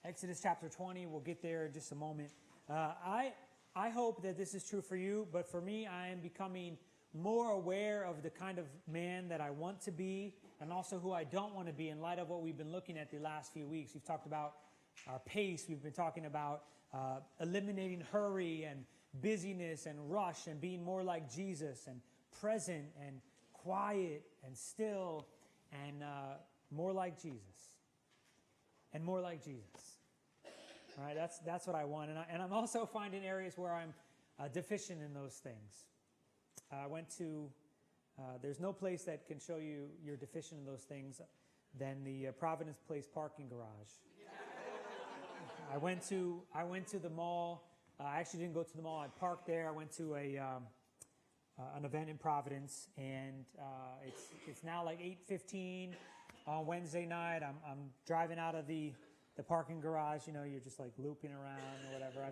Exodus chapter 20, we'll get there in just a moment. I hope that this is true for you, but for me, I am becoming more aware of the kind of man that I want to be and also who I don't want to be in light of what we've been looking at the last few weeks. We've talked about our pace. We've been talking about eliminating hurry and busyness and rush and being more like Jesus and present and quiet and still and more like Jesus. And more like Jesus. All right, that's what I want. And I'm also finding areas where I'm deficient in those things. I went to, there's no place that can show you you're deficient in those things than the Providence Place parking garage. I went to the mall. I actually didn't go to the mall. I parked there. I went to an event in Providence, and it's now like 8:15 on Wednesday night. I'm driving out of the parking garage. You know, you're just like looping around or whatever.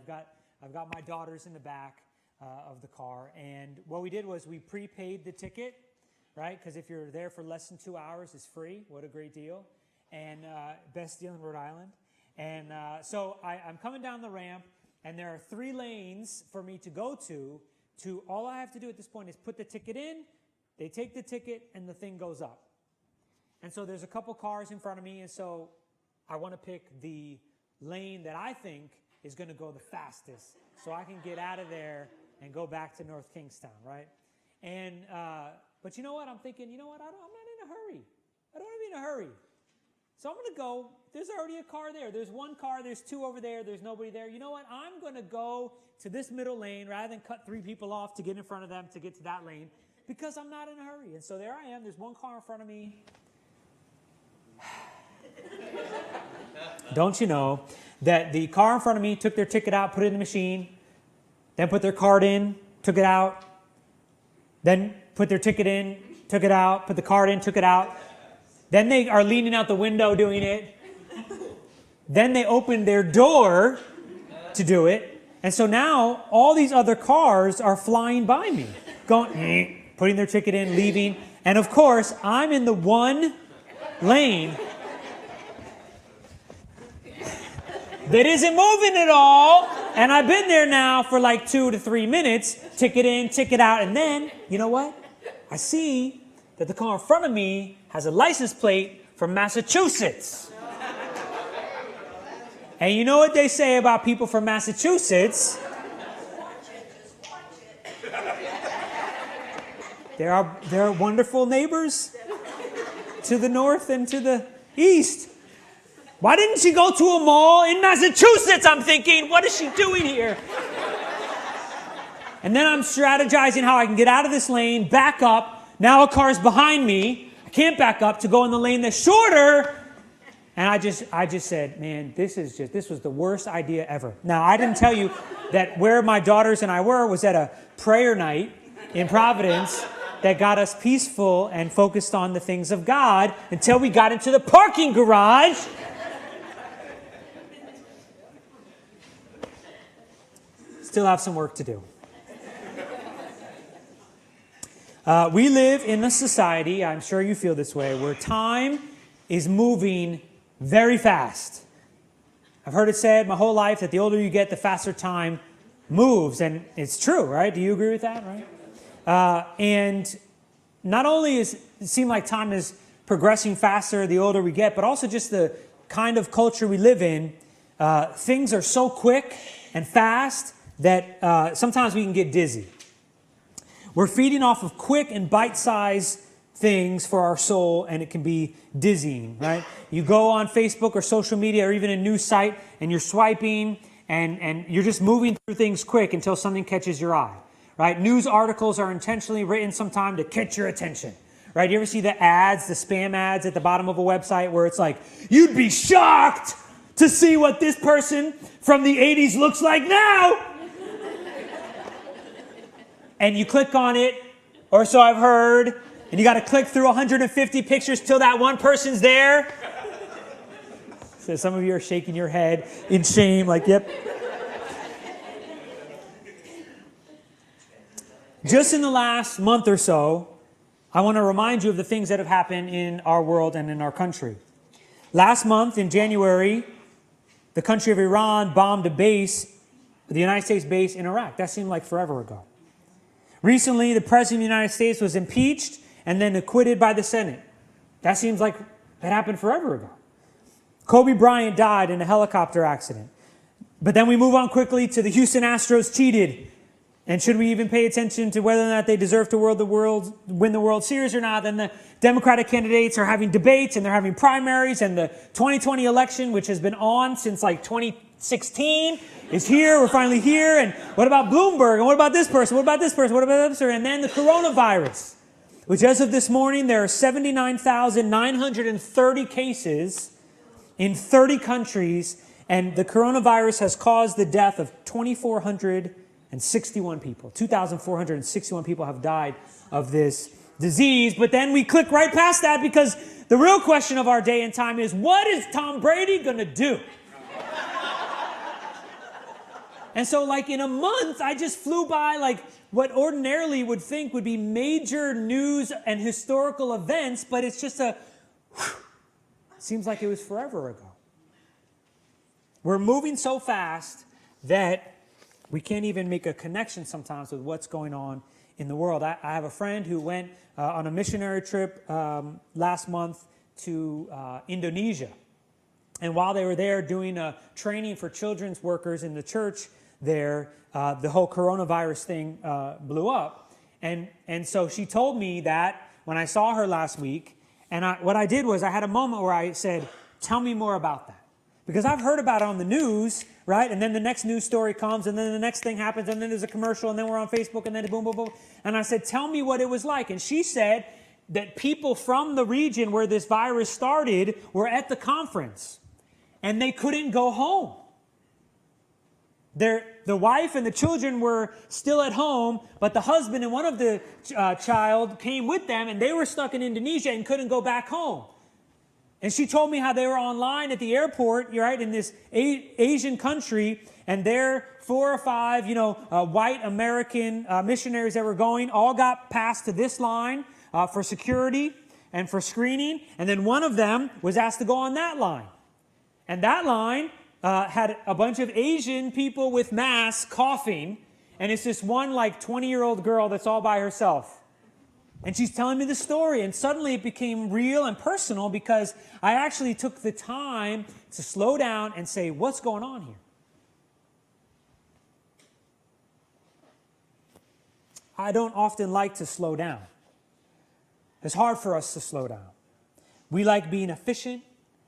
I've got my daughters in the back of the car, and what we did was we prepaid the ticket, right? Because if you're there for less than 2 hours, it's free. What a great deal, and best deal in Rhode Island. And so I'm coming down the ramp, and there are 3 lanes for me to go to. All I have to do at this point is put the ticket in. They take the ticket, and the thing goes up. And so there's a couple cars in front of me, and so I want to pick the lane that I think is going to go the fastest, so I can get out of there and go back to North Kingstown, right? And but you know what? I'm thinking, you know what? I'm not in a hurry. I don't want to be in a hurry. So I'm going to go. There's already a car there. There's 1 car. There's 2 over there. There's nobody there. You know what? I'm going to go to this middle lane rather than cut 3 people off to get in front of them to get to that lane because I'm not in a hurry. And so there I am. There's 1 car in front of me. Don't you know that the car in front of me took their ticket out, put it in the machine, then put their card in, took it out, then put their ticket in, took it out, put the card in, took it out. Then they are leaning out the window doing it. Then they opened their door to do it. And so now all these other cars are flying by me, going, putting their ticket in, leaving. And of course, I'm in the 1 lane that isn't moving at all, and I've been there now for like 2 to 3 minutes, ticket in, ticket out, and then, you know what? I see that the car in front of me has a license plate from Massachusetts. And you know what they say about people from Massachusetts? There are wonderful neighbors to the north and to the east. Why didn't she go to a mall in Massachusetts? I'm thinking, what is she doing here? And then I'm strategizing how I can get out of this lane, back up. Now a car's behind me. I can't back up to go in the lane that's shorter. And I just said, man, this was the worst idea ever. Now, I didn't tell you that where my daughters and I were was at a prayer night in Providence that got us peaceful and focused on the things of God until we got into the parking garage. Still have some work to do. We live in a society, I'm sure you feel this way, where time is moving very fast. I've heard it said my whole life that the older you get, the faster time moves. And it's true, right? Do you agree with that, right? And not only does it seem like time is progressing faster the older we get, but also just the kind of culture we live in, things are so quick and fast that sometimes we can get dizzy. We're feeding off of quick and bite-sized things for our soul, and it can be dizzying, right? You go on Facebook or social media or even a news site, and you're swiping, and you're just moving through things quick until something catches your eye, right? News articles are intentionally written sometime to catch your attention, right? You ever see the ads, the spam ads at the bottom of a website where it's like, you'd be shocked to see what this person from the 80s looks like now. And you click on it, or so I've heard, and you got to click through 150 pictures till that one person's there. So some of you are shaking your head in shame, like, yep. Just in the last month or so, I want to remind you of the things that have happened in our world and in our country. Last month, in January, the country of Iran bombed a base, the United States base in Iraq. That seemed like forever ago. Recently, the President of the United States was impeached and then acquitted by the Senate. That seems like it happened forever ago. Kobe Bryant died in a helicopter accident. But then we move on quickly to the Houston Astros cheated. And should we even pay attention to whether or not they deserve to win the World Series or not? Then the Democratic candidates are having debates and they're having primaries, and the 2020 election, which has been on since like 2016, is here. We're finally here. And what about Bloomberg? And what about this person? What about this person? What about this person? And then the coronavirus, which as of this morning, there are 79,930 cases in 30 countries. And the coronavirus has caused the death of 2,461 people. 2,461 people have died of this disease. But then we click right past that, because the real question of our day and time is, what is Tom Brady going to do? And so like in a month, I just flew by like what ordinarily would think would be major news and historical events, but it's just seems like it was forever ago. We're moving so fast that we can't even make a connection sometimes with what's going on in the world. I have a friend who went on a missionary trip last month to Indonesia. And while they were there doing a training for children's workers in the church there, the whole coronavirus thing blew up. And so she told me that when I saw her last week, and what I did was I had a moment where I said, tell me more about that. Because I've heard about it on the news, right? And then the next news story comes, and then the next thing happens, and then there's a commercial, and then we're on Facebook, and then boom, boom, boom. And I said, tell me what it was like. And she said that people from the region where this virus started were at the conference, and they couldn't go home. The wife and the children were still at home, but the husband and one of the child came with them, and they were stuck in Indonesia and couldn't go back home. And she told me how they were online at the airport, right, in this Asian country, and there 4 or 5, white American missionaries that were going all got passed to this line for security and for screening, and then one of them was asked to go on that line. And that line had a bunch of Asian people with masks coughing, and it's this one like 20-year-old girl that's all by herself. And she's telling me the story, and suddenly it became real and personal, because I actually took the time to slow down and say, what's going on here? I don't often like to slow down. It's hard for us to slow down. We like being efficient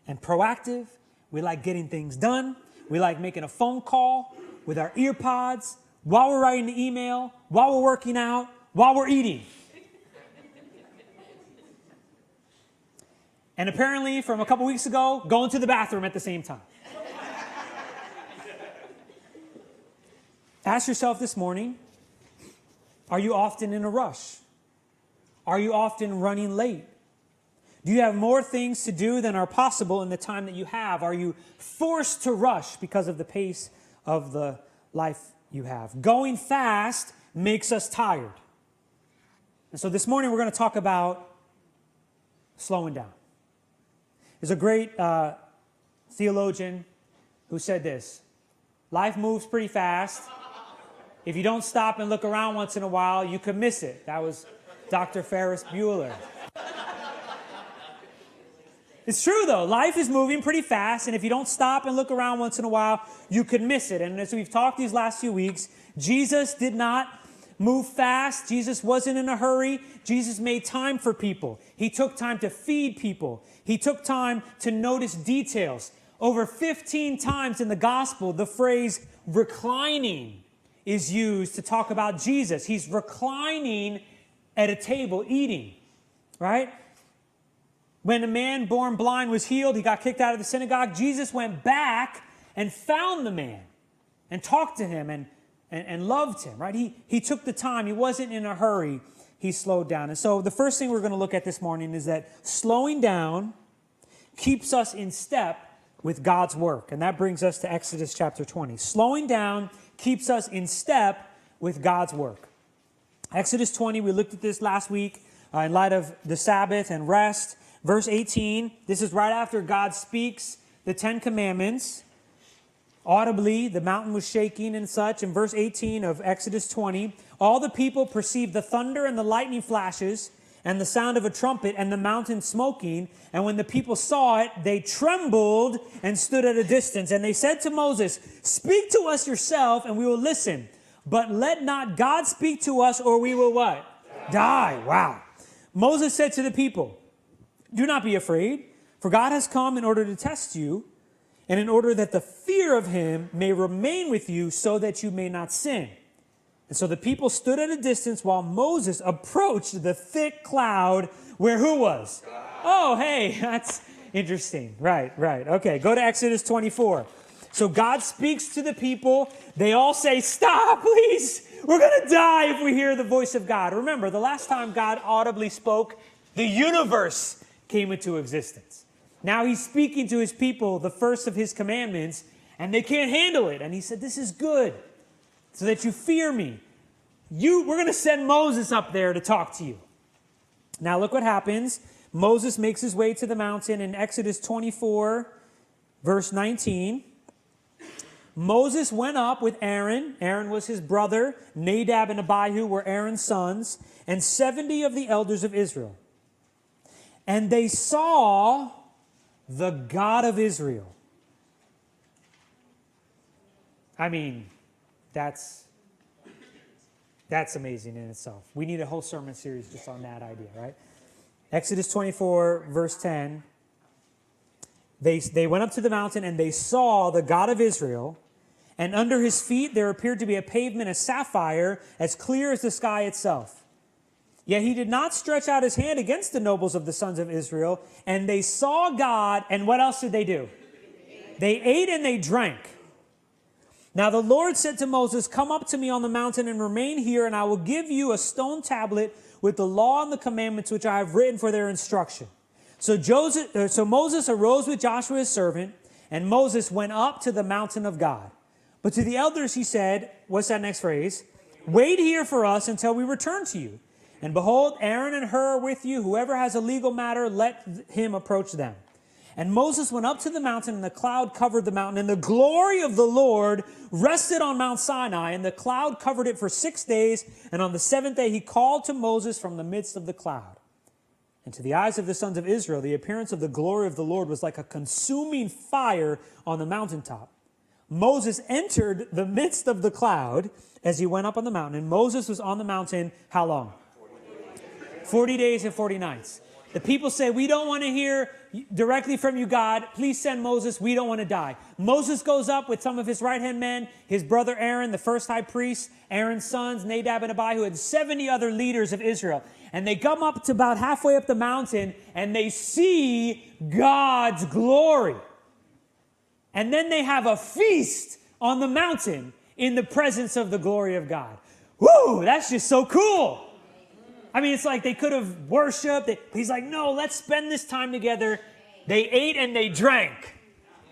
and proactive. We like getting things done. We like making a phone call with our ear pods, while we're writing the email, while we're working out, while we're eating. And apparently, from a couple weeks ago, going to the bathroom at the same time. Ask yourself this morning, are you often in a rush? Are you often running late? Do you have more things to do than are possible in the time that you have? Are you forced to rush because of the pace of the life you have? Going fast makes us tired. And so this morning we're going to talk about slowing down. There's a great theologian who said this: life moves pretty fast. If you don't stop and look around once in a while, you could miss it. That was Dr. Ferris Bueller. It's true, though. Life is moving pretty fast, and if you don't stop and look around once in a while, you could miss it. And as we've talked these last few weeks, Jesus did not move fast. Jesus wasn't in a hurry. Jesus made time for people. He took time to feed people. He took time to notice details. Over 15 times in the gospel, the phrase reclining is used to talk about Jesus. He's reclining at a table eating, right? When a man born blind was healed, he got kicked out of the synagogue. Jesus went back and found the man and talked to him and loved him, right? He took the time. He wasn't in a hurry. He slowed down. And so the first thing we're going to look at this morning is that slowing down keeps us in step with God's work. And that brings us to Exodus chapter 20. Slowing down keeps us in step with God's work. Exodus 20, we looked at this last week in light of the Sabbath and rest. Verse 18, this is right after God speaks the 10 Commandments. audibly. The mountain was shaking and such. In verse 18 of Exodus 20, all the people perceived the thunder and the lightning flashes and the sound of a trumpet and the mountain smoking. And when the people saw it, they trembled and stood at a distance. And they said to Moses, speak to us yourself and we will listen. But let not God speak to us or we will what? Die. Wow. Moses said to the people, do not be afraid, for God has come in order to test you and in order that the fear of him may remain with you so that you may not sin. And so the people stood at a distance while Moses approached the thick cloud where who was? God. Oh, hey, that's interesting. Right. Okay, go to Exodus 24. So God speaks to the people. They all say, stop, please. We're going to die if we hear the voice of God. Remember, the last time God audibly spoke, the universe came into existence. Now he's speaking to his people, the first of his commandments, and they can't handle it. And he said, this is good, so that you fear me. We're going to send Moses up there to talk to you. Now look what happens. Moses makes his way to the mountain in Exodus 24, verse 19. Moses went up with Aaron. Aaron was his brother. Nadab and Abihu were Aaron's sons, and 70 of the elders of Israel. And they saw the God of Israel. I mean, that's amazing in itself. We need a whole sermon series just on that idea, right? Exodus 24, verse 10. They went up to the mountain and they saw the God of Israel, and under his feet there appeared to be a pavement of sapphire as clear as the sky itself. Yet he did not stretch out his hand against the nobles of the sons of Israel, and they saw God, and what else did they do? They ate and they drank. Now the Lord said to Moses, come up to me on the mountain and remain here, and I will give you a stone tablet with the law and the commandments which I have written for their instruction. So Moses arose with Joshua his servant, and Moses went up to the mountain of God. But to the elders he said, what's that next phrase? Wait here for us until we return to you. And behold, Aaron and Hur are with you. Whoever has a legal matter, let him approach them. And Moses went up to the mountain, and the cloud covered the mountain, and the glory of the Lord rested on Mount Sinai, and the cloud covered it for 6 days. And on the seventh day he called to Moses from the midst of the cloud. And to the eyes of the sons of Israel, the appearance of the glory of the Lord was like a consuming fire on the mountaintop. Moses entered the midst of the cloud as he went up on the mountain. And Moses was on the mountain how long? 40 days and 40 nights. The people say, we don't want to hear directly from you, God. Please send Moses. We don't want to die. Moses goes up with some of his right-hand men, his brother Aaron, the first high priest, Aaron's sons, Nadab and Abihu, and 70 other leaders of Israel. And they come up to about halfway up the mountain, and they see God's glory. And then they have a feast on the mountain in the presence of the glory of God. Woo, that's just so cool. I mean, it's like they could have worshiped. He's like, no, let's spend this time together. They ate and they drank.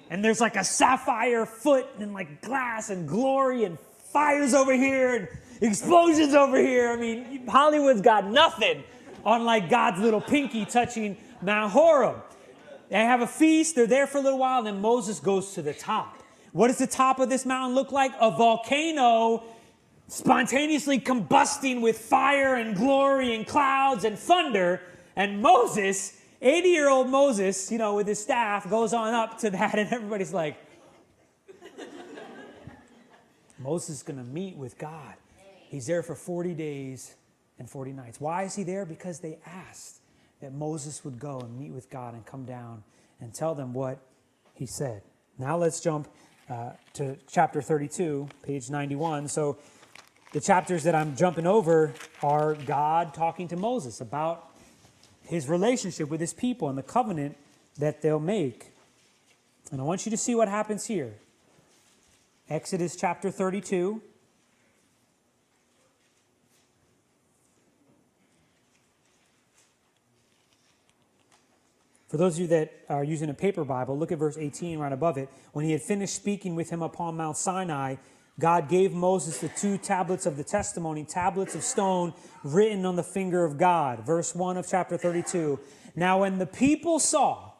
And there's like a sapphire foot and like glass and glory and fires over here and explosions over here. I mean, Hollywood's got nothing on like God's little pinky touching Mount Horeb. They have a feast. They're there for a little while. And then Moses goes to the top. What does the top of this mountain look like? A volcano spontaneously combusting with fire and glory and clouds and thunder. And Moses, 80-year-old Moses, with his staff, goes on up to that, and everybody's like, Moses is going to meet with God. He's there for 40 days and 40 nights. Why is he there? Because they asked that Moses would go and meet with God and come down and tell them what he said. Now let's jump to chapter 32, page 91. So the chapters that I'm jumping over are God talking to Moses about his relationship with his people and the covenant that they'll make. And I want you to see what happens here. Exodus chapter 32. For those of you that are using a paper Bible, look at verse 18 right above it. When he had finished speaking with him upon Mount Sinai, God gave Moses the 2 tablets of the testimony, tablets of stone written on the finger of God. Verse 1 of chapter 32. Now when the people saw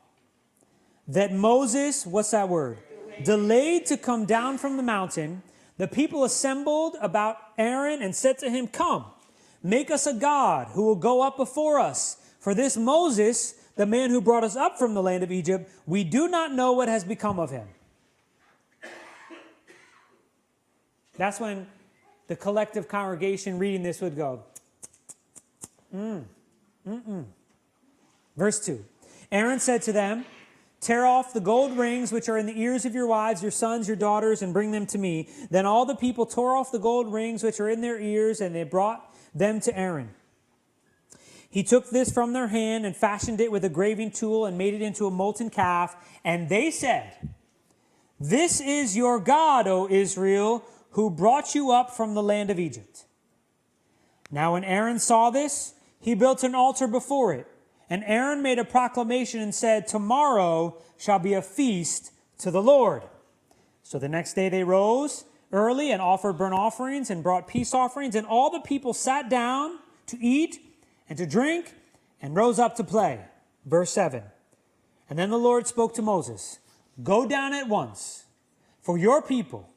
that Moses, what's that word? delayed to come down from the mountain, the people assembled about Aaron and said to him, "Come, make us a god who will go up before us. For this Moses, the man who brought us up from the land of Egypt, we do not know what has become of him." That's when the collective congregation reading this would go, Verse 2. Aaron said to them, "Tear off the gold rings which are in the ears of your wives, your sons, your daughters, and bring them to me." Then all the people tore off the gold rings which are in their ears, and they brought them to Aaron. He took this from their hand and fashioned it with a graving tool and made it into a molten calf. And they said, "This is your God, O Israel, who brought you up from the land of Egypt." Now when Aaron saw this, he built an altar before it. And Aaron made a proclamation and said, "Tomorrow shall be a feast to the Lord." So the next day they rose early and offered burnt offerings and brought peace offerings. And all the people sat down to eat and to drink and rose up to play. Verse 7. And then the Lord spoke to Moses, "Go down at once, for your people,"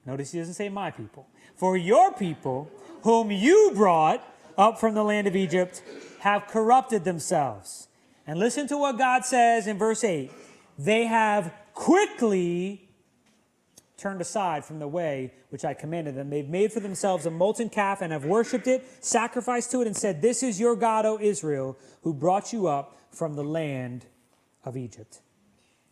notice he doesn't say my people, "for your people whom you brought up from the land of Egypt have corrupted themselves." And listen to what God says in verse 8. "They have quickly turned aside from the way which I commanded them. They've made for themselves a molten calf and have worshipped it, sacrificed to it, and said, 'This is your God, O Israel, who brought you up from the land of Egypt.'"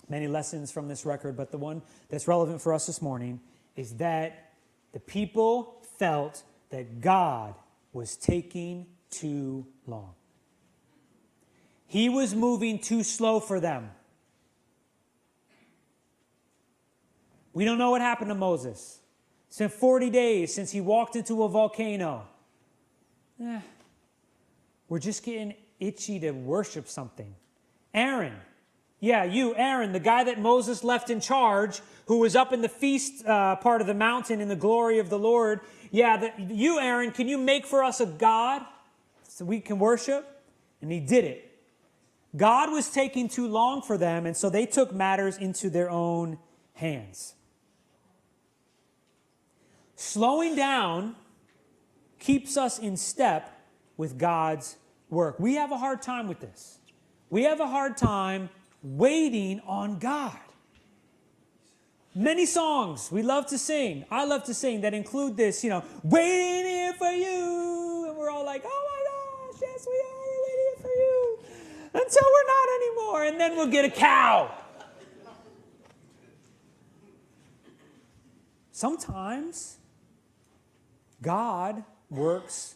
Many lessons from this record, but the one that's relevant for us this morning is that the people felt that God was taking too long. He was moving too slow for them. We don't know what happened to Moses. It's been 40 days since he walked into a volcano. We're just getting itchy to worship something. Aaron. Yeah, you, Aaron, the guy that Moses left in charge, who was up in the feast part of the mountain in the glory of the Lord. Yeah, you, Aaron, can you make for us a god so we can worship? And he did it. God was taking too long for them, and so they took matters into their own hands. Slowing down keeps us in step with God's work. We have a hard time with this. We have a hard time waiting on God. Many songs we love to sing, I love to sing, that include this, waiting here for you. And we're all like, "Oh my gosh, yes we are, we're waiting here for you. Until we're not anymore. And then we'll get a cow." Sometimes God works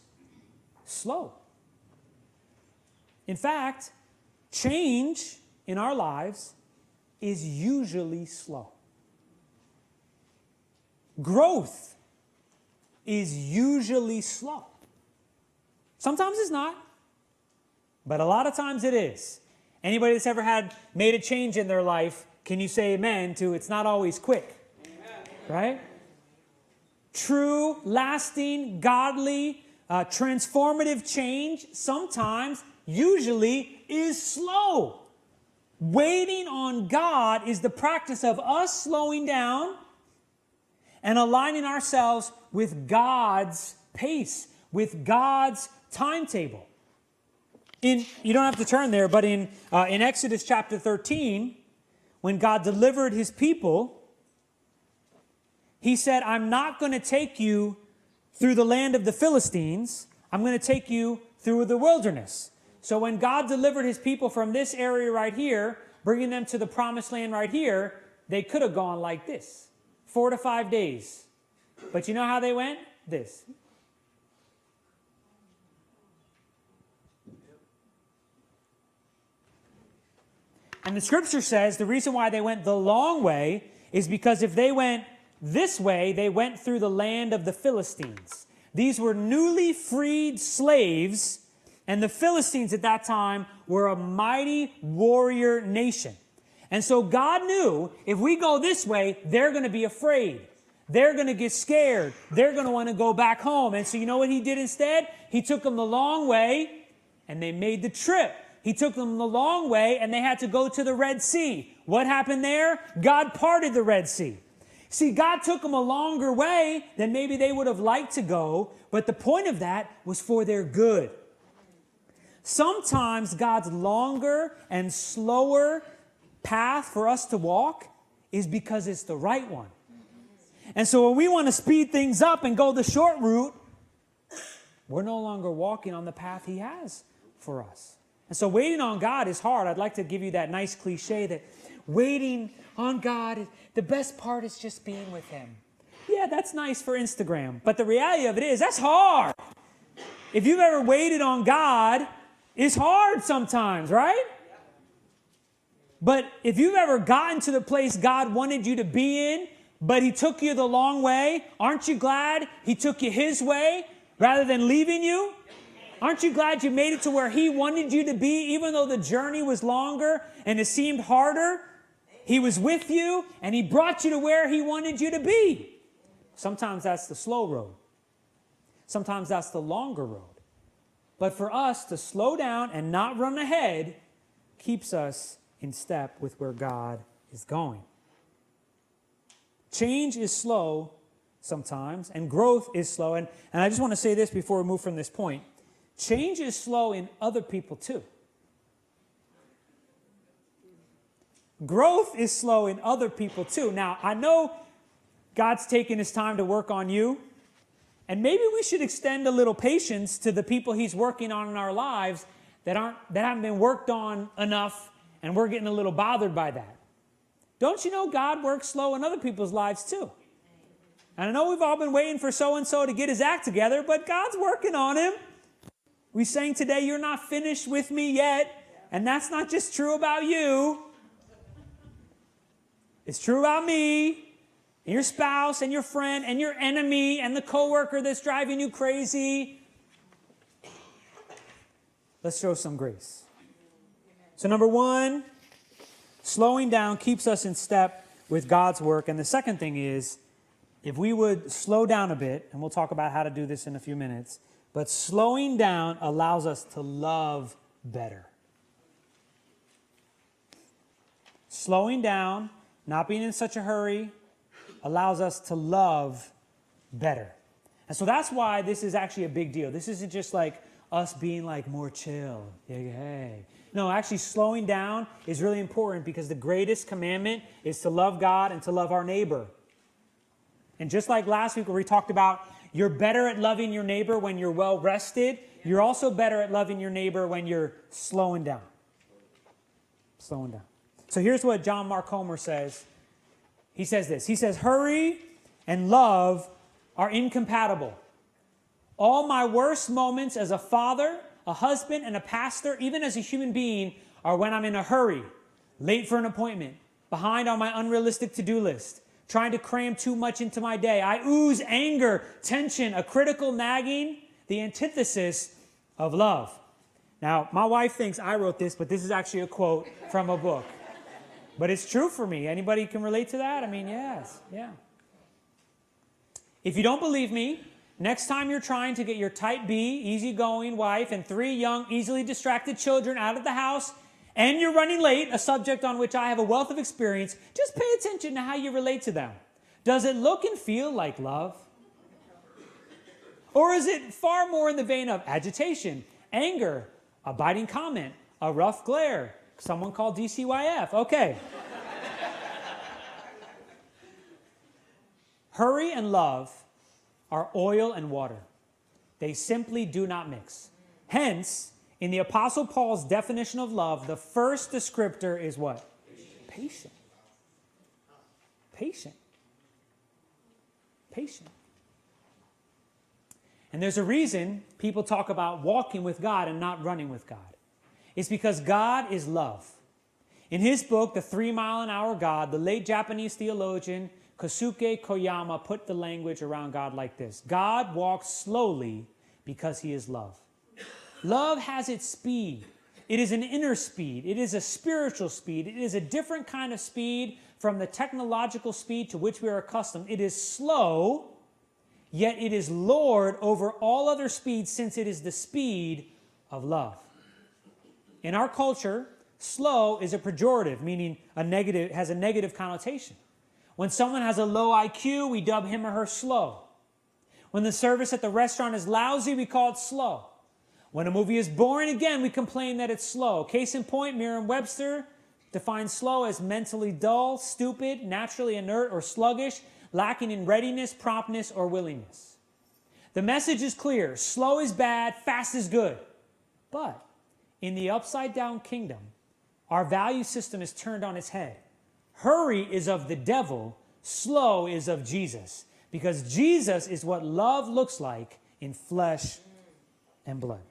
slow. In fact, change in our lives is usually slow. Growth is usually slow. Sometimes it's not, but a lot of times it is. Anybody that's ever made a change in their life, can you say amen to it's not always quick? Amen. Right? True, lasting, godly, transformative change sometimes, usually, is slow. Waiting on God is the practice of us slowing down and aligning ourselves with God's pace, with God's timetable. You don't have to turn there, but in Exodus chapter 13, when God delivered his people, he said, "I'm not going to take you through the land of the Philistines. I'm going to take you through the wilderness." So when God delivered his people from this area right here, bringing them to the promised land right here, they could have gone like this, 4 to 5 days. But you know how they went? This. And the scripture says the reason why they went the long way is because if they went this way, they went through the land of the Philistines. These were newly freed slaves, and the Philistines at that time were a mighty warrior nation. And so God knew if we go this way, they're going to be afraid. They're going to get scared. They're going to want to go back home. And so you know what he did instead? He took them the long way, and they made the trip. He took them the long way, and they had to go to the Red Sea. What happened there? God parted the Red Sea. See, God took them a longer way than maybe they would have liked to go, but the point of that was for their good. Sometimes God's longer and slower path for us to walk is because it's the right one. And so when we want to speed things up and go the short route, we're no longer walking on the path He has for us. And so waiting on God is hard. I'd like to give you that nice cliche that waiting on God, the best part is just being with Him. Yeah, that's nice for Instagram. But the reality of it is, that's hard. If you've ever waited on God, it's hard sometimes, right? But if you've ever gotten to the place God wanted you to be in, but He took you the long way, aren't you glad He took you His way rather than leaving you? Aren't you glad you made it to where He wanted you to be, even though the journey was longer and it seemed harder? He was with you and He brought you to where He wanted you to be. Sometimes that's the slow road. Sometimes that's the longer road. But for us to slow down and not run ahead keeps us in step with where God is going. Change is slow sometimes, and growth is slow. And I just want to say this before we move from this point. Change is slow in other people too. Growth is slow in other people too. Now, I know God's taking His time to work on you, and maybe we should extend a little patience to the people He's working on in our lives that haven't been worked on enough, and we're getting a little bothered by that. Don't you know God works slow in other people's lives too? And I know we've all been waiting for so-and-so to get his act together, but God's working on him. We sang today, you're not finished with me yet. And that's not just true about you. It's true about me, and your spouse, and your friend, and your enemy, and the coworker that's driving you crazy. Let's show some grace. So number one, slowing down keeps us in step with God's work. And the second thing is, if we would slow down a bit, and we'll talk about how to do this in a few minutes, but slowing down allows us to love better. Slowing down, not being in such a hurry, allows us to love better. And so that's why this is actually a big deal. This isn't just like us being like more chill. Hey. No, actually slowing down is really important because the greatest commandment is to love God and to love our neighbor. And just like last week where we talked about you're better at loving your neighbor when you're well rested, you're also better at loving your neighbor when you're slowing down. Slowing down. So here's what John Mark Comer says. He says this. He says, hurry and love are incompatible. All my worst moments as a father, a husband, and a pastor, even as a human being, are when I'm in a hurry, late for an appointment, behind on my unrealistic to-do list, trying to cram too much into my day. I ooze anger, tension, a critical nagging, the antithesis of love. Now, my wife thinks I wrote this, but this is actually a quote from a book. But it's true for me. Anybody can relate to that? I mean, yes, yeah. If you don't believe me, next time you're trying to get your type B, easygoing wife and 3 young, easily distracted children out of the house, and you're running late, a subject on which I have a wealth of experience, just pay attention to how you relate to them. Does it look and feel like love? Or is it far more in the vein of agitation, anger, a biting comment, a rough glare, someone called DCYF? Okay. Hurry and love are oil and water. They simply do not mix. Hence, in the Apostle Paul's definition of love, the first descriptor is what? Patient. Patient. Patient. And there's a reason people talk about walking with God and not running with God. It's because God is love. In his book, The 3 Mile an Hour God, the late Japanese theologian Kosuke Koyama put the language around God like this. God walks slowly because he is love. Love has its speed. It is an inner speed. It is a spiritual speed. It is a different kind of speed from the technological speed to which we are accustomed. It is slow, yet it is Lord over all other speeds since it is the speed of love. In our culture, slow is a pejorative, meaning has a negative connotation. When someone has a low IQ, we dub him or her slow. When the service at the restaurant is lousy, we call it slow. When a movie is boring, again, we complain that it's slow. Case in point, Merriam-Webster defines slow as mentally dull, stupid, naturally inert, or sluggish, lacking in readiness, promptness, or willingness. The message is clear. Slow is bad, fast is good. But in the upside-down kingdom, our value system is turned on its head. Hurry is of the devil, slow is of Jesus. Because Jesus is what love looks like in flesh and blood.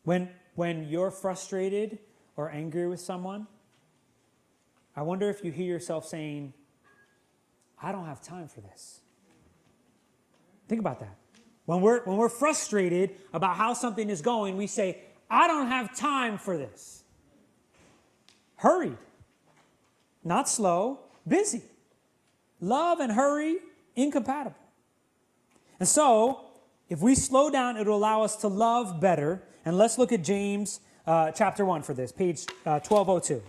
When you're frustrated or angry with someone, I wonder if you hear yourself saying, I don't have time for this. Think about that. When we're frustrated about how something is going, we say, I don't have time for this. Hurried, not slow, busy. Love and hurry, incompatible. And so, if we slow down, it'll allow us to love better. And let's look at James chapter 1 for this, page 1202.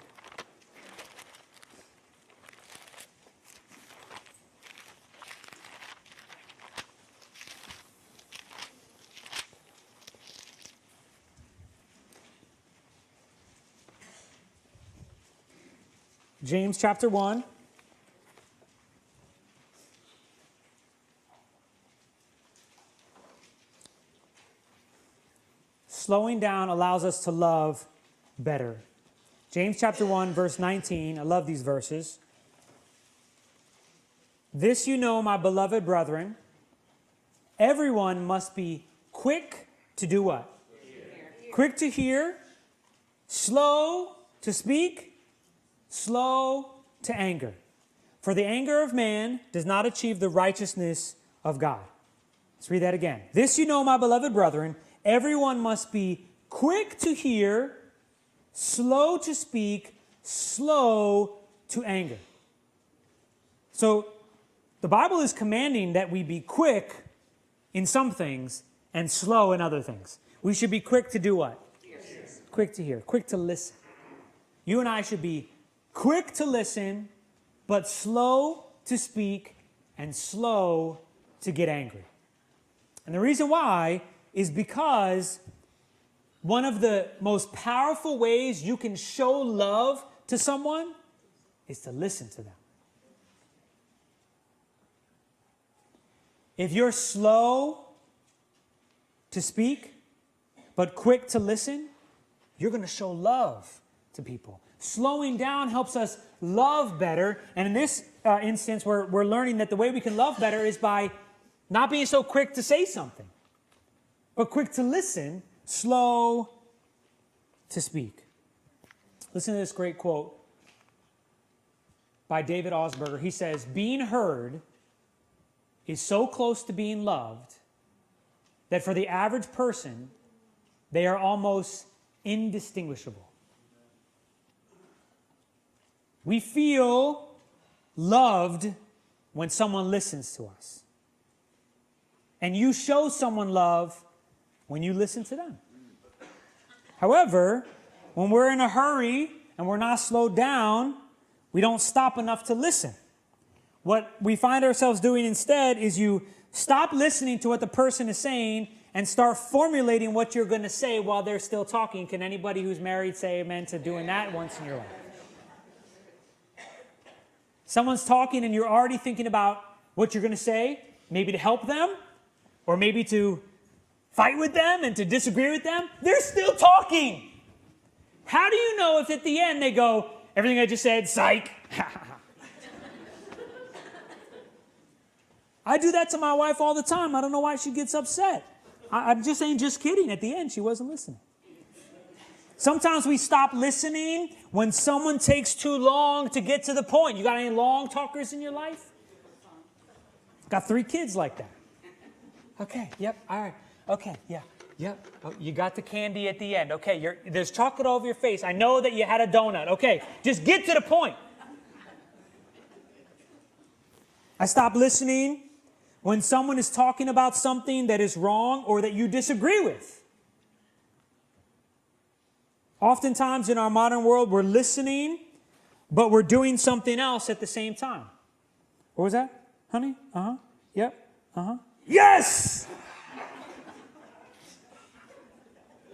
James chapter 1. Slowing down allows us to love better. James chapter 1, verse 19. I love these verses. This you know, my beloved brethren, everyone must be quick to do what? Hear. Quick to hear, slow to speak, slow to anger. For the anger of man does not achieve the righteousness of God. Let's read that again. This you know, my beloved brethren, everyone must be quick to hear, slow to speak, slow to anger. So the Bible is commanding that we be quick in some things and slow in other things. We should be quick to do what? Yes. Quick to hear, quick to listen. You and I should be quick to listen, but slow to speak and slow to get angry. And the reason why is because one of the most powerful ways you can show love to someone is to listen to them. If you're slow to speak, but quick to listen, you're going to show love to people. Slowing down helps us love better. And in this instance, we're learning that the way we can love better is by not being so quick to say something, but quick to listen, slow to speak. Listen to this great quote by David Osberger. He says, being heard is so close to being loved that for the average person, they are almost indistinguishable. We feel loved when someone listens to us. And you show someone love when you listen to them. However, when we're in a hurry and we're not slowed down, we don't stop enough to listen. What we find ourselves doing instead is you stop listening to what the person is saying and start formulating what you're going to say while they're still talking. Can anybody who's married say amen to doing that once in your life? Someone's talking and you're already thinking about what you're going to say, maybe to help them, or maybe to fight with them and to disagree with them. They're still talking. How do you know if at the end they go, everything I just said, psych? I do that to my wife all the time. I don't know why she gets upset. I'm just saying, just kidding. At the end, she wasn't listening. Sometimes we stop listening when someone takes too long to get to the point. You got any long talkers in your life? Got 3 kids like that. Okay, yep, all right. Okay, yeah, yep. Oh, you got the candy at the end. Okay, there's chocolate all over your face. I know that you had a donut. Okay, just get to the point. I stop listening when someone is talking about something that is wrong or that you disagree with. Oftentimes in our modern world, we're listening, but we're doing something else at the same time. What was that, honey? Uh-huh. Yep. Uh-huh. Yes!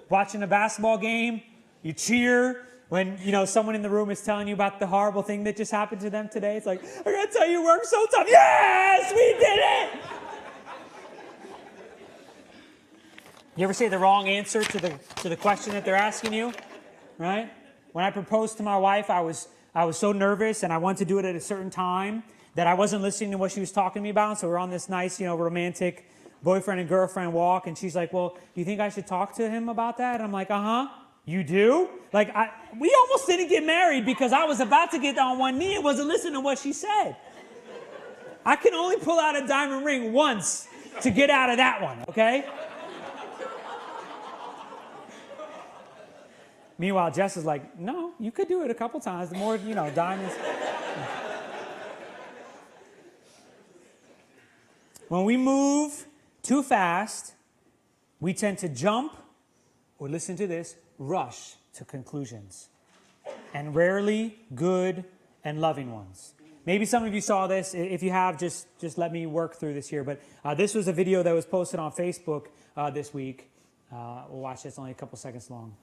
Watching a basketball game, you cheer when, someone in the room is telling you about the horrible thing that just happened to them today. It's like, I gotta tell you, worked so tough. Yes, we did it! You ever say the wrong answer to the question that they're asking you? Right? When I proposed to my wife, I was so nervous and I wanted to do it at a certain time that I wasn't listening to what she was talking to me about. So we're on this nice, romantic boyfriend and girlfriend walk, and she's like, well, do you think I should talk to him about that? And I'm like, uh-huh. You do? Like, we almost didn't get married because I was about to get on one knee and wasn't listening to what she said. I can only pull out a diamond ring once to get out of that one, okay? Meanwhile, Jess is like, no, you could do it a couple times. The more, diamonds. When we move too fast, we tend to jump, or listen to this, rush to conclusions, and rarely good and loving ones. Maybe some of you saw this. If you have, just let me work through this here. But this was a video that was posted on Facebook this week. We'll watch this, only a couple seconds long.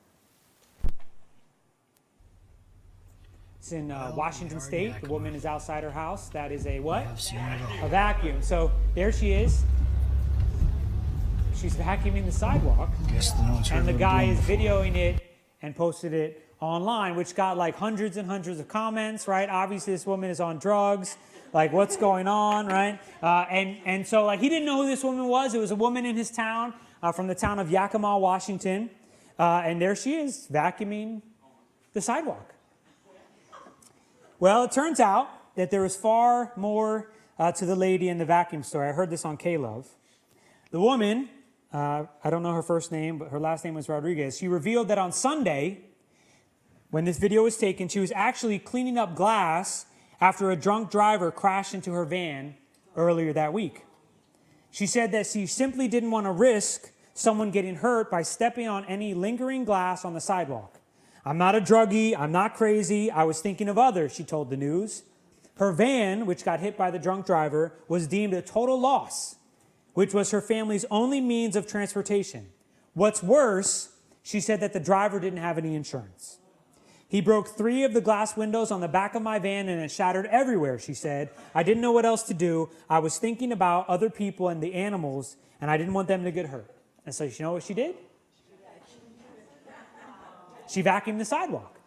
It's in Washington State. The woman is outside her house. That is a what? A vacuum. So there she is. She's vacuuming the sidewalk. And the guy is videoing it and posted it online, which got like hundreds and hundreds of comments, right? Obviously, this woman is on drugs. Like, what's going on, right? And so, like, he didn't know who this woman was. It was a woman in his town, from the town of Yakima, Washington. And there she is, vacuuming the sidewalk. Well, it turns out that there was far more to the lady in the vacuum story. I heard this on K-Love. The woman, I don't know her first name, but her last name was Rodriguez. She revealed that on Sunday, when this video was taken, she was actually cleaning up glass after a drunk driver crashed into her van earlier that week. She said that she simply didn't want to risk someone getting hurt by stepping on any lingering glass on the sidewalk. I'm not a druggie, I'm not crazy, I was thinking of others, she told the news. Her van, which got hit by the drunk driver, was deemed a total loss, which was her family's only means of transportation. What's worse, she said that the driver didn't have any insurance. He broke 3 of the glass windows on the back of my van and it shattered everywhere, she said. I didn't know what else to do. I was thinking about other people and the animals, and I didn't want them to get hurt. And so you know what she did? She vacuumed the sidewalk.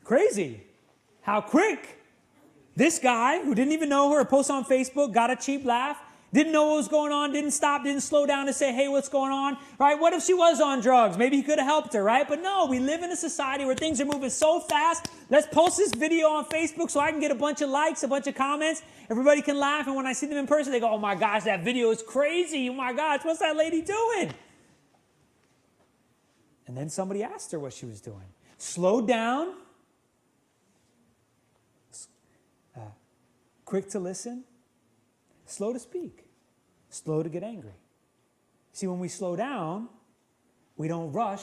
Crazy. How quick. This guy, who didn't even know her, posted on Facebook, got a cheap laugh, didn't know what was going on, didn't stop, didn't slow down to say, hey, what's going on, right? What if she was on drugs? Maybe he could have helped her, right? But no, we live in a society where things are moving so fast. Let's post this video on Facebook so I can get a bunch of likes, a bunch of comments. Everybody can laugh, and when I see them in person, they go, oh my gosh, that video is crazy. Oh my gosh, what's that lady doing? And then somebody asked her what she was doing. Slow down, quick to listen, slow to speak, slow to get angry. See, when we slow down, we don't rush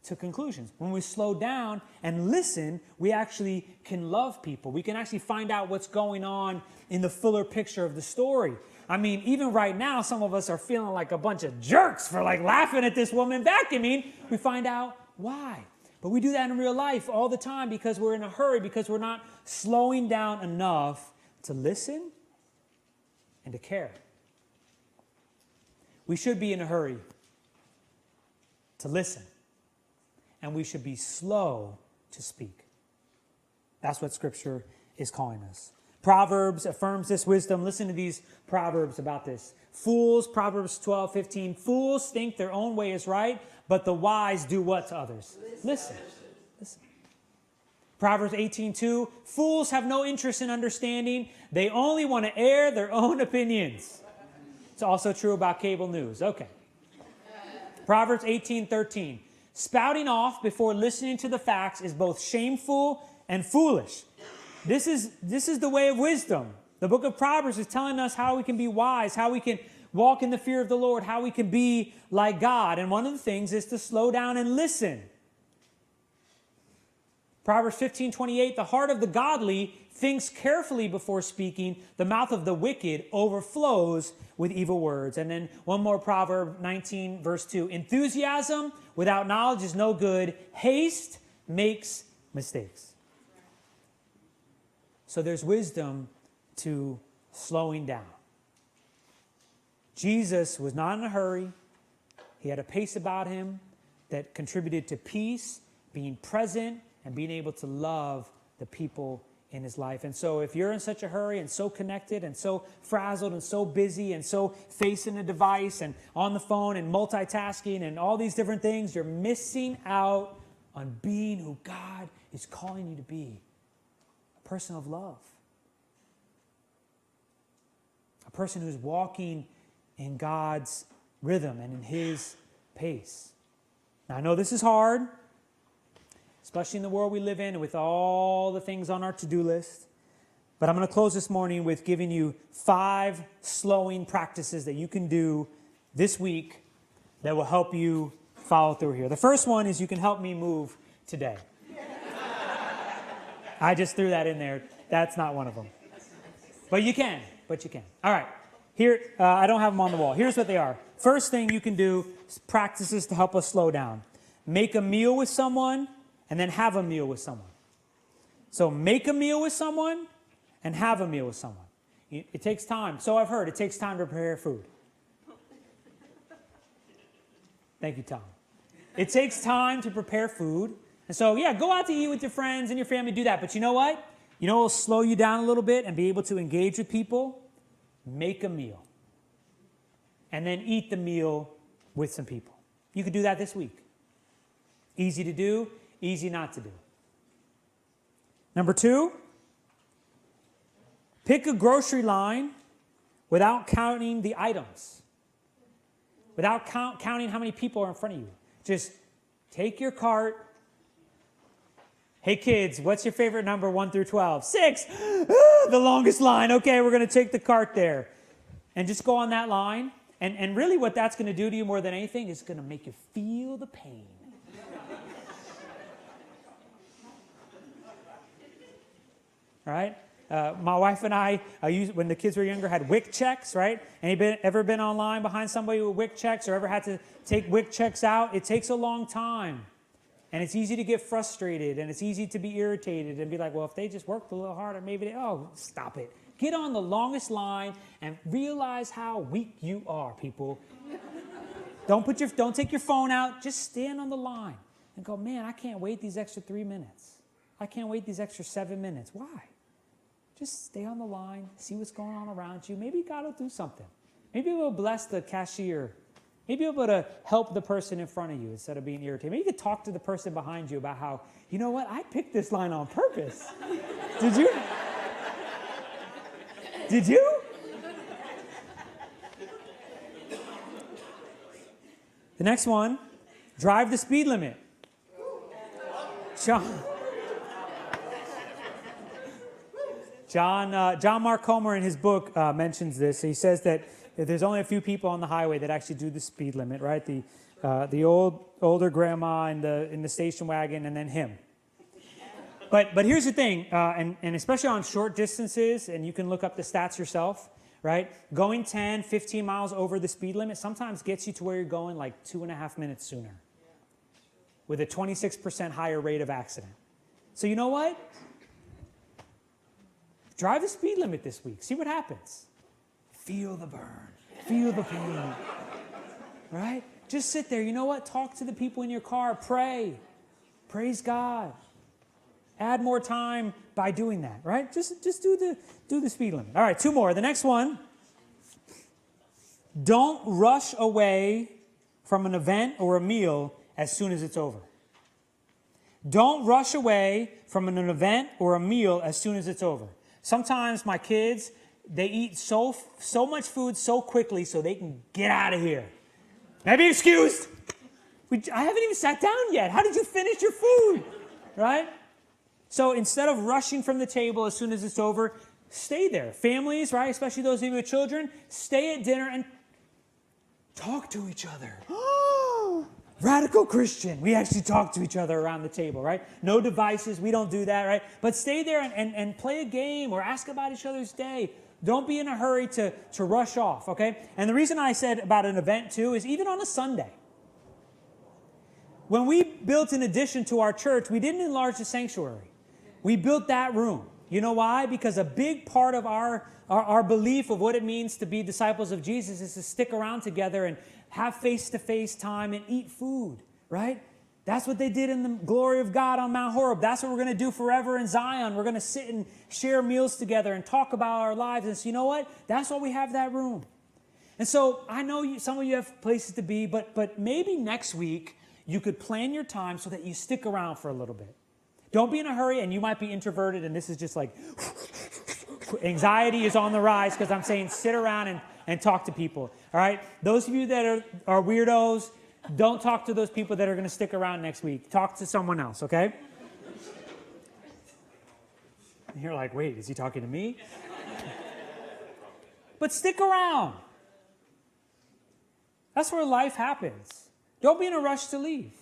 to conclusions. When we slow down and listen, we actually can love people. We can actually find out what's going on in the fuller picture of the story. I mean, even right now, some of us are feeling like a bunch of jerks for like laughing at this woman vacuuming. We find out why. But we do that in real life all the time because we're in a hurry, because we're not slowing down enough to listen and to care. We should be in a hurry to listen, and we should be slow to speak. That's what Scripture is calling us. Proverbs affirms this wisdom. Listen to these proverbs about this. Fools, Proverbs 12:15. Fools think their own way is right, but the wise do what to others? Listen. Listen. Proverbs 18:2. Fools have no interest in understanding. They only want to air their own opinions. It's also true about cable news. Okay. Proverbs 18:13. Spouting off before listening to the facts is both shameful and foolish. This is the way of wisdom. The book of Proverbs is telling us how we can be wise, how we walk in the fear of the Lord, how we can be like God. And one of the things is to slow down and listen. Proverbs 15:28, the heart of the godly thinks carefully before speaking. The mouth of the wicked overflows with evil words. And then one more Proverb 19, verse 2. Enthusiasm without knowledge is no good. Haste makes mistakes. So there's wisdom to slowing down. Jesus was not in a hurry. He had a pace about him that contributed to peace, being present, and being able to love the people in his life. And so if you're in such a hurry and so connected and so frazzled and so busy and so facing a device and on the phone and multitasking and all these different things, you're missing out on being who God is calling you to be. A person of love. A person who's walking in God's rhythm and in his pace. Now, I know this is hard, especially in the world we live in and with all the things on our to-do list. But I'm going to close this morning with giving you 5 slowing practices that you can do this week that will help you follow through here. The first one is you can help me move today. I just threw that in there. That's not one of them. But you can. All right. Here, I don't have them on the wall. Here's what they are. First thing you can do is practices to help us slow down. Make a meal with someone and then have a meal with someone. So make a meal with someone and have a meal with someone. It takes time. So I've heard it takes time to prepare food. Thank you, Tom. It takes time to prepare food. And so, yeah, go out to eat with your friends and your family, do that. But you know what? You know what will slow you down a little bit and be able to engage with people? Make a meal. And then eat the meal with some people. You could do that this week. Easy to do, easy not to do. Number 2, pick a grocery line without counting the items. Without counting how many people are in front of you. Just take your cart. Hey kids, what's your favorite number 1 through 12? 6. The longest line. Okay, we're going to take the cart there. And just go on that line. And really what that's going to do to you more than anything is going to make you feel the pain. All right? My wife and I, when the kids were younger, had WIC checks, right? Ever been online behind somebody with WIC checks or ever had to take WIC checks out? It takes a long time. And it's easy to get frustrated, and it's easy to be irritated and be like, well, if they just worked a little harder, maybe stop it. Get on the longest line and realize how weak you are, people. Don't take your phone out. Just stand on the line and go, man, I can't wait these extra 3 minutes. I can't wait these extra 7 minutes. Why? Just stay on the line, see what's going on around you. Maybe God will do something. Maybe He will bless the cashier. Maybe you'll be able to help the person in front of you instead of being irritated. Maybe you could talk to the person behind you about how, you know what, I picked this line on purpose. Did you? Did you? The next one, drive the speed limit. John Mark Comer in his book mentions this. He says that there's only a few people on the highway that actually do the speed limit, right? The older grandma in the station wagon, and then him. But here's the thing, and especially on short distances, and you can look up the stats yourself, right? Going 10, 15 miles over the speed limit sometimes gets you to where you're going like 2.5 minutes sooner, with a 26% higher rate of accident. So you know what? Drive the speed limit this week. See what happens. Feel the burn. Feel the pain. Right? Just sit there. You know what? Talk to the people in your car. Pray. Praise God. Add more time by doing that. Right? Just do the speed limit. All right, 2 more. The next one. Don't rush away from an event or a meal as soon as it's over. Don't rush away from an event or a meal as soon as it's over. Sometimes my kids, they eat so much food so quickly so they can get out of here. May I be excused? I haven't even sat down yet. How did you finish your food? Right? So instead of rushing from the table as soon as it's over, stay there. Families, right, especially those of you with children, stay at dinner and talk to each other. Radical Christian. We actually talk to each other around the table, right? No devices. We don't do that, right? But stay there and play a game or ask about each other's day. Don't be in a hurry to rush off, okay? And the reason I said about an event too is even on a Sunday. When we built an addition to our church, we didn't enlarge the sanctuary. We built that room. You know why? Because a big part of our belief of what it means to be disciples of Jesus is to stick around together and have face-to-face time and eat food, right? That's what they did in the glory of God on Mount Horeb. That's what we're going to do forever in Zion. We're going to sit and share meals together and talk about our lives. And so you know what? That's why we have that room. And so I know some of you have places to be, but maybe next week you could plan your time so that you stick around for a little bit. Don't be in a hurry, and you might be introverted, and this is just like anxiety is on the rise because I'm saying sit around and talk to people, all right? Those of you that are weirdos, don't talk to those people that are going to stick around next week. Talk to someone else, okay? And you're like, wait, is he talking to me? But stick around. That's where life happens. Don't be in a rush to leave.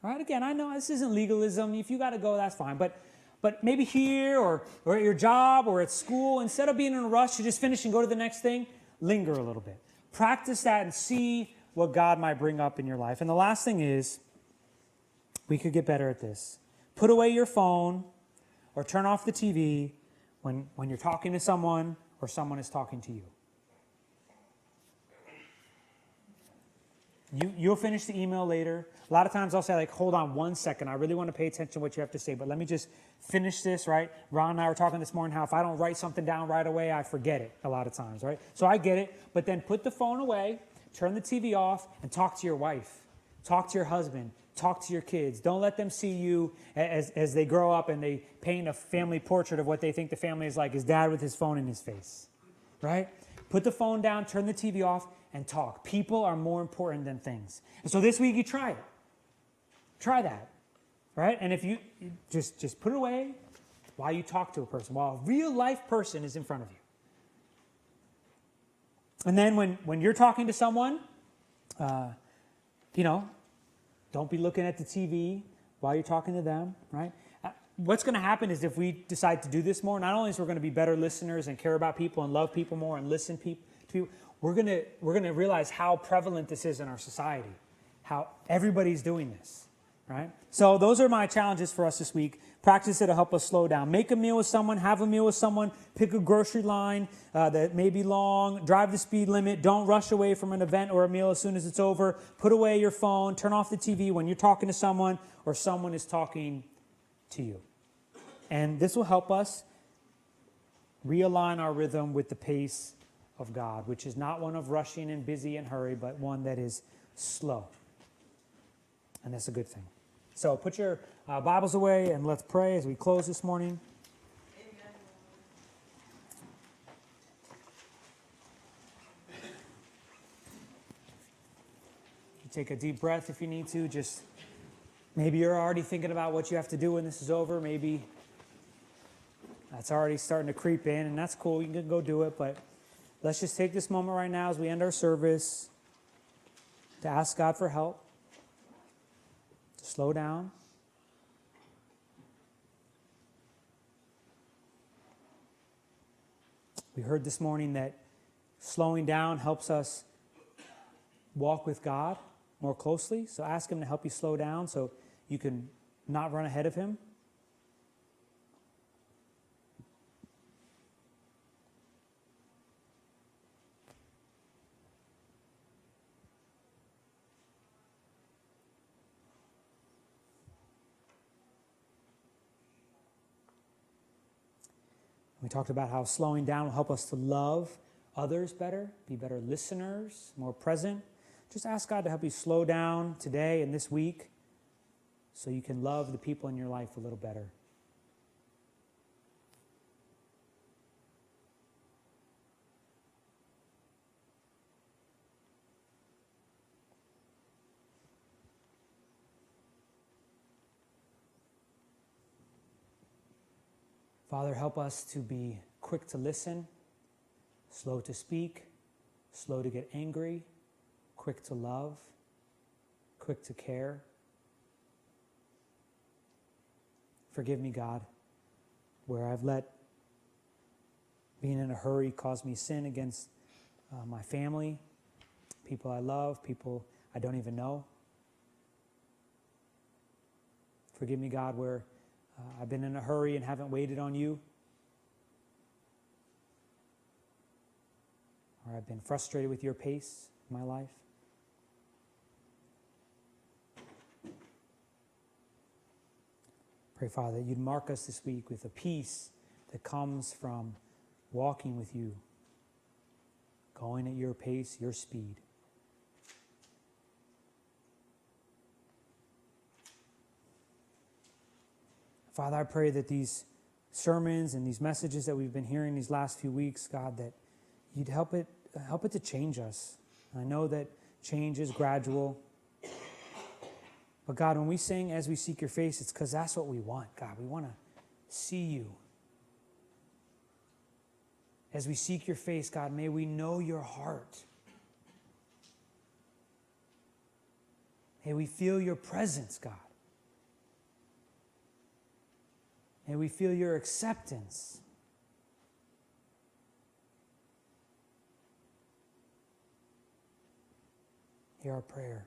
All right, again, I know this isn't legalism. If you got to go, that's fine. But maybe here or at your job or at school, instead of being in a rush to just finish and go to the next thing, linger a little bit. Practice that and see what God might bring up in your life. And the last thing is, we could get better at this. Put away your phone or turn off the TV when you're talking to someone or someone is talking to you. You'll finish the email later. A lot of times I'll say, like, hold on 1 second. I really want to pay attention to what you have to say, but let me just finish this, right? Ron and I were talking this morning how if I don't write something down right away, I forget it a lot of times, right? So I get it, but then put the phone away, turn the TV off, and talk to your wife. Talk to your husband. Talk to your kids. Don't let them see you as they grow up and they paint a family portrait of what they think the family is like, his dad with his phone in his face, right? Put the phone down, turn the TV off, and talk. People are more important than things. And so this week you try it. Try that, right? And if you just put it away while you talk to a person, while a real life person is in front of you. And then when you're talking to someone, don't be looking at the TV while you're talking to them, right? What's going to happen is if we decide to do this more, not only is we're going to be better listeners and care about people and love people more and listen to people, we're going to realize how prevalent this is in our society, how everybody's doing this, right? So those are my challenges for us this week. Practice it to help us slow down. Make a meal with someone, have a meal with someone, pick a grocery line that may be long, drive the speed limit, don't rush away from an event or a meal as soon as it's over, put away your phone, turn off the TV when you're talking to someone or someone is talking to you. And this will help us realign our rhythm with the pace of God, which is not one of rushing and busy and hurry, but one that is slow. And that's a good thing. So put your Bibles away and let's pray as we close this morning. Amen. You take a deep breath if you need to. Just maybe you're already thinking about what you have to do when this is over. Maybe that's already starting to creep in, and that's cool. You can go do it, but let's just take this moment right now as we end our service to ask God for help, to slow down. We heard this morning that slowing down helps us walk with God more closely. So ask Him to help you slow down so you can not run ahead of Him. We talked about how slowing down will help us to love others better, be better listeners, more present. Just ask God to help you slow down today and this week so you can love the people in your life a little better. Father, help us to be quick to listen, slow to speak, slow to get angry, quick to love, quick to care. Forgive me, God, where I've let being in a hurry cause me sin against my family, people I love, people I don't even know. Forgive me, God, where I've been in a hurry and haven't waited on you. Or I've been frustrated with your pace in my life. Pray, Father, that you'd mark us this week with a peace that comes from walking with you, going at your pace, your speed. Father, I pray that these sermons and these messages that we've been hearing these last few weeks, God, that you'd help it to change us. I know that change is gradual. But God, when we sing As We Seek Your Face, it's because that's what we want, God. We want to see you. As we seek your face, God, may we know your heart. May we feel your presence, God. May we feel your acceptance. Hear our prayer.